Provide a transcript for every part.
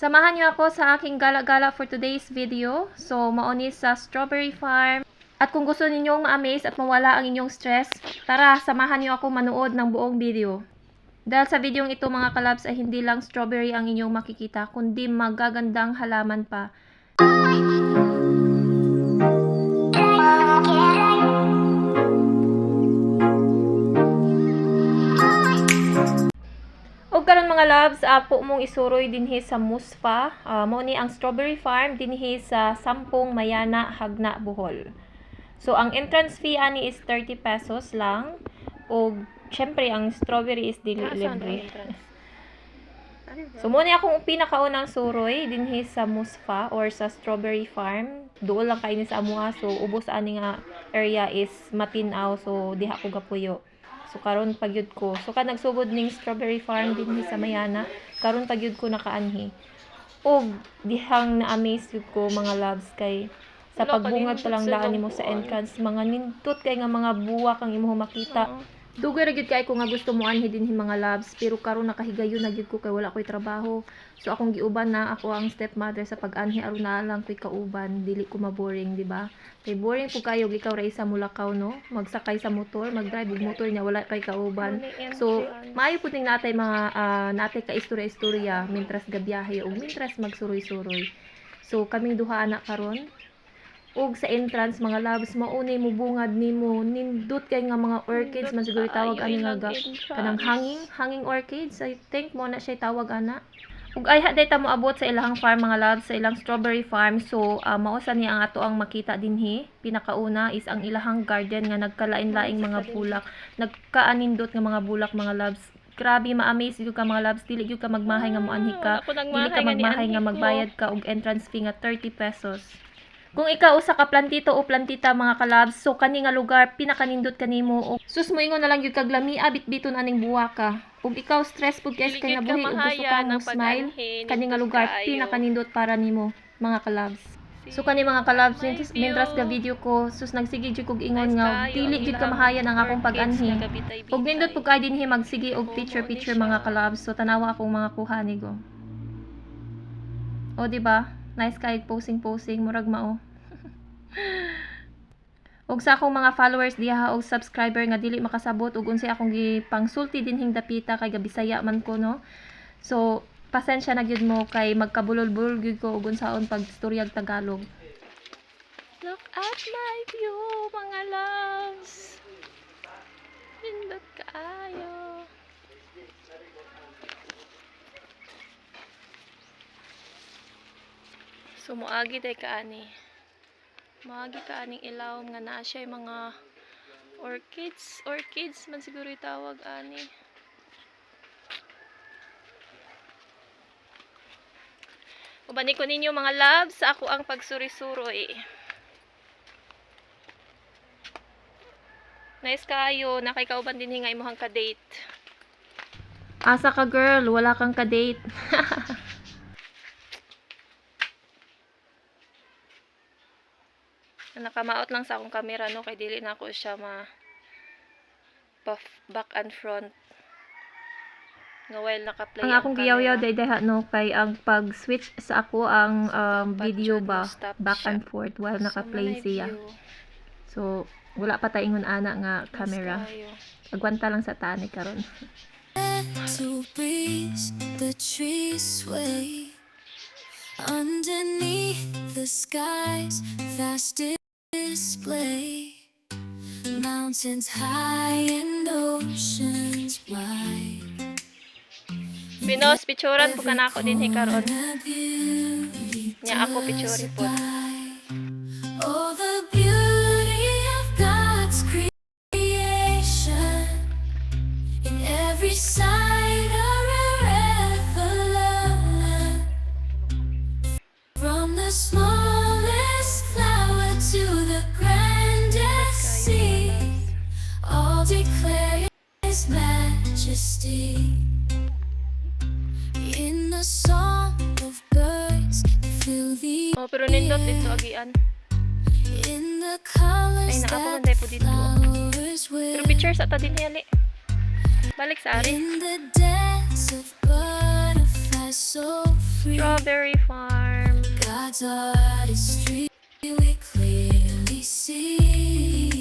Samahan niyo ako sa aking gala-gala for today's video. So, mauni sa strawberry farm. At kung gusto ninyong ma-amaze at mawala ang inyong stress, tara, samahan niyo ako manood ng buong video. Dahil sa videong ito mga kalabs ay hindi lang strawberry ang inyong makikita, kundi magagandang halaman pa. Og karon mga loves, apo mong isuroy dinhi sa Muspa. Mao ni ang strawberry farm dinhi sa Sampung Mayana, Hagna, Bohol. So ang entrance fee ani is 30 pesos lang. Og syempre ang strawberry is dili libre. So muna akong pinakaunang suroy dinhi sa Muspa or sa strawberry farm. Duol lang kay ni sa amuha, so ubos ani nga area is matinaw, so diha ko gapuyo. So karon pagyud ko. So kad nagsugod ning strawberry farm dinhi sa Mayana, karon pagyud ko nakaanhi. Og dihang na-amaze yun ko mga loves kay sa pagbungad pa lang daan nimo sa entrance, mga nindot kay nga mga buwak ang imong makita. Dugay ra gyud kay ko nga gusto mo anhi dinhi mga loves, pero karon nakahigayon na gyud ko kay wala koy trabaho. So akong giuban na ako ang stepmother sa pag-anhi aron na lang koy kauban, dili ko maboring, di ba? Kay boring pud kayo ikaw ra isa mulakaw no, magsakay sa motor, magdrive og motor niya wala kay kauban. So maayo pud ning natay mga natay ka istorya-istorya mintras gabiyahe o mintras magsuroy-suroy. So kaming duha anak karon. Og sa entrance mga loves, maunay mo bungad nimo, nindot kay nga mga orchids man siguro tawag ani nga kanang hanging orchids. I think mo na siya tawag ana. Ug ay haday ta mo abot sa ilahang farm mga loves, sa ilang strawberry farm. So mao sa ni ang ato ang makita dinhi. Pinakauna is ang ilahang garden nga nagkalain-laing mga bulak, nagkaanindot nga mga bulak mga loves. Grabe, ma-amaze gyud ka mga loves, dili gyud ka magmahay nga moanhi ka, dili ka magmahay nga magbayad ka og entrance fee nga 30 pesos. Kung ikaw usa ka plantito o plantita mga kalabs, so kani nga lugar pinakanindot kanimo og sus mo ingon na lang gyud kag lamia bitbiton aning buwa ka. Ug ikaw stress pud kay kay nabuhi ug gusto ka mo smile, kani nga lugar pinakanindot para nimo mga kalabs. So kani mga kalabs, mintras ga video ko, sus nagsige jud kog ingon nga dili jud ka mahayan ang akong pag-anhi. Ug nindot pud kay dinhi magsige og picture mga kalabs. So tanawa akong mga kuhani ko. O di ba? Nice kay posing murag mao. Og sa akong mga followers diha og subscriber nga dili makasabot ug unsay akong gipangsulti dinhing dapita kay gabisaya man ko no. So pasensya na gyud mo kay magkabulol-bulol gyud ko ug unsaon pagstoryag Tagalog. Look at my view mga loves. Nindot kaayo. So moagi day kaani. Moagi kaaning ilawom nga naa siya mga orchids man siguro itawag ani. Ubani ko ninyo mga loves sa ako ang pagsuri-suroy. Nice kayo, nakay kauban din nga imong ka-date. Asa ka girl, wala kang ka-date. Nakamaot lang sa akong camera no kay dili na ako siya back and front nga while naka-play ang akong giyaw-yaw day no kay ang pag-switch sa ako ang video ba back and forth while naka-play siya. So wala pa tay ingon ana nga camera. Agwanta lang sa tani karon. To breeze, the trees sway underneath the skies vast display, mountains high and oceans wide. Binos, picturean po ka na ako din karon. Nya ako picture po. Oh, the beauty of God's creation, in every side or wherever land, from the smallest flower to the grandest sea, all declare His majesty. In the song of birds, feel the pero nindot dito agian. In the colors that flowers wear. Pero picture sa ta din hali. Balik sa ari. In the dance of butterflies so Strawberry farm. God's artistry we clearly see.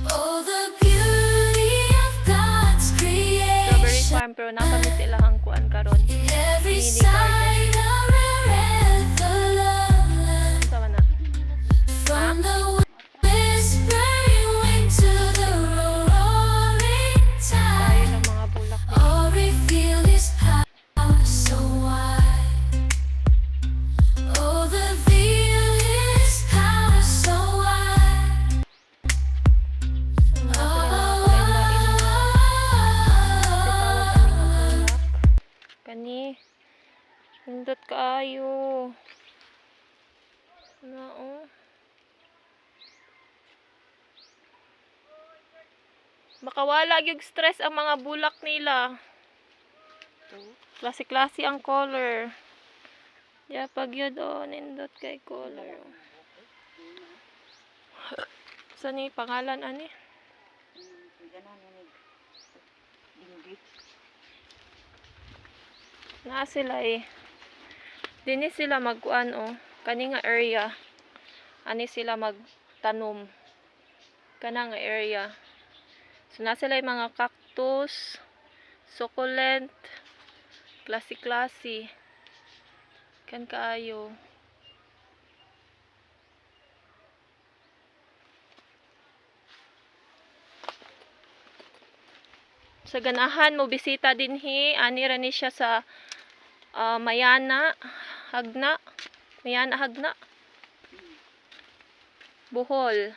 Oh, the beauty of God's Strawberry creation. farm pero nakami sila ang kuan karon. In every Mini sign of the love. Sama na. From the whispering wind to the roaring Tayo tide. ng mga bulak. All reveal His power so wide. Oh, reveal His power so wide. Kani. Nindot kaayo. Na oh. Makawala gyud stress ang mga bulak nila. Klase-klase ang color. Ya pag yun nindot kay color. Sa ni pangalan ani? Na sila eh. Dini sila magkuan kani nga area. Ani sila magtanom. Kana nga area. So na sila yung mga cactus, succulent, klase-klase. Kan kaayo. Sa ganahan mo bisita dinhi, ani ra ni siya sa Mayana Hagna. Mayana Hagna. Bohol.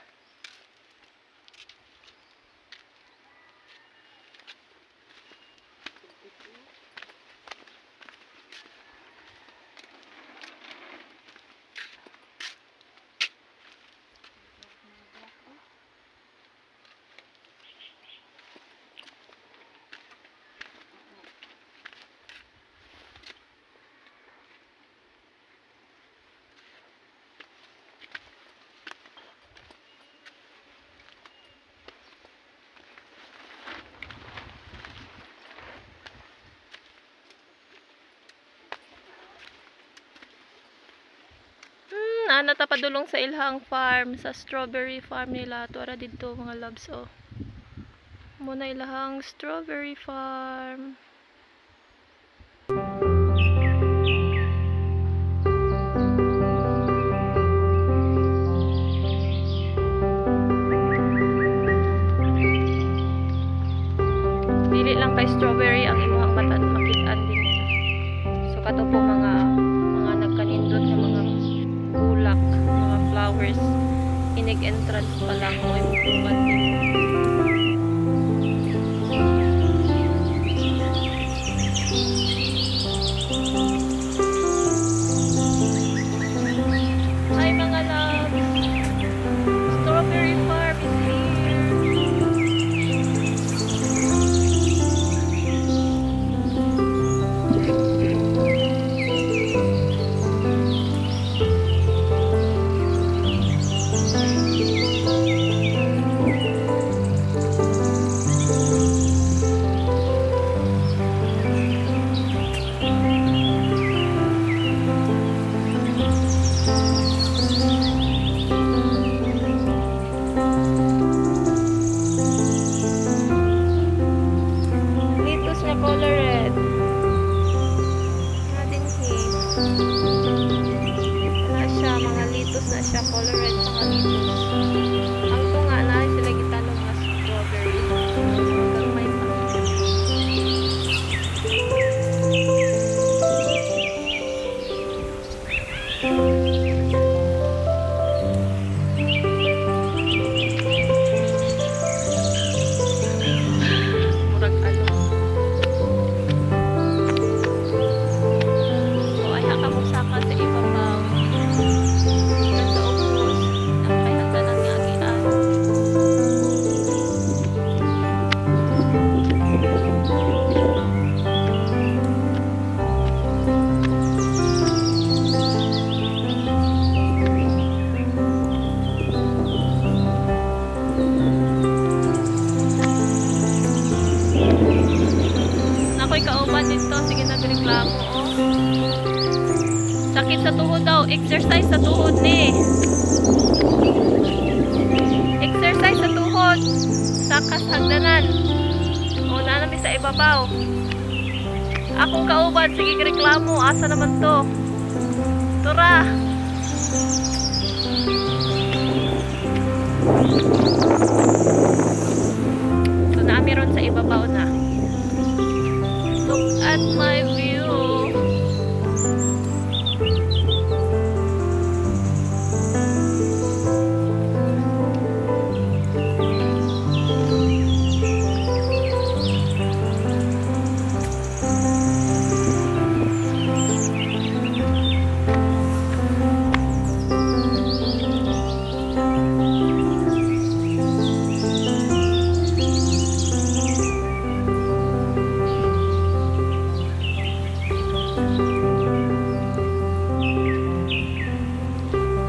Ana ta padulong sa ilhang farm, sa strawberry farm nila. Tuara dito mga loves Muna ilahang strawberry farm. Dili lang kay strawberry ang imuhang makit-an din. So kato po mga nagkanindot ng mga bulak, mga flowers. Inig entrance pa lang mo imutuman din. Hi mga loves! Strawberry farm is here! Litos na color red. Natin na siya, mga litos na siya, color red mga litos. Ang tunga na sila gitanong mga strawberry. Hanggang may pa. Murag ano. So, ay haka mo sakit sa tuhod daw. Exercise sa tuhod ni. Exercise sa tuhod. Sakas hagdanan. O, nanami sa ibabaw. Akong kauban, sige reklamo. Asa naman to? Tura. So, nami ron sa ibabaw na. Look at my view.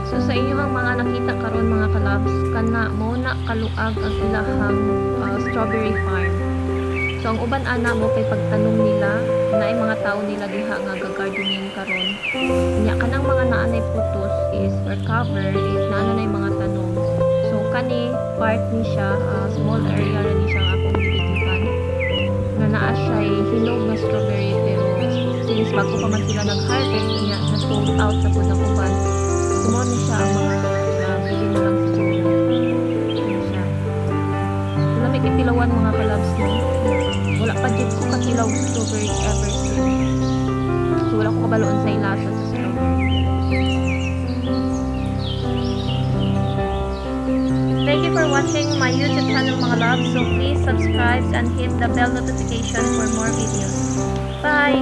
So sa inyong mga nakita karon mga kalabs, kana mo na kaluag ang ilahang strawberry farm. So ang uban ana mo kay pagtanong nila na ay mga tao nila diha nga gardening karon. Nya kanang mga naanay putos is or cover is naanay mga tanong. So kani part ni siya small area ra ni siya nga akong gibidyohan. Na naa siya hinog na strawberry pero since bago pa man sila nag-harvest nya na sold out sa pud ang uban. Sumo ni siya ang mga bili na lang siguro. Ano siya. Wala may kitilawan mga kalabs no. Wala pa dito ko katilaw strawberry ever since. So wala ko kabaloon sa ilasa sa strawberry. Thank you for watching my YouTube channel mga loves. So please subscribe and hit the bell notification for more videos. Bye!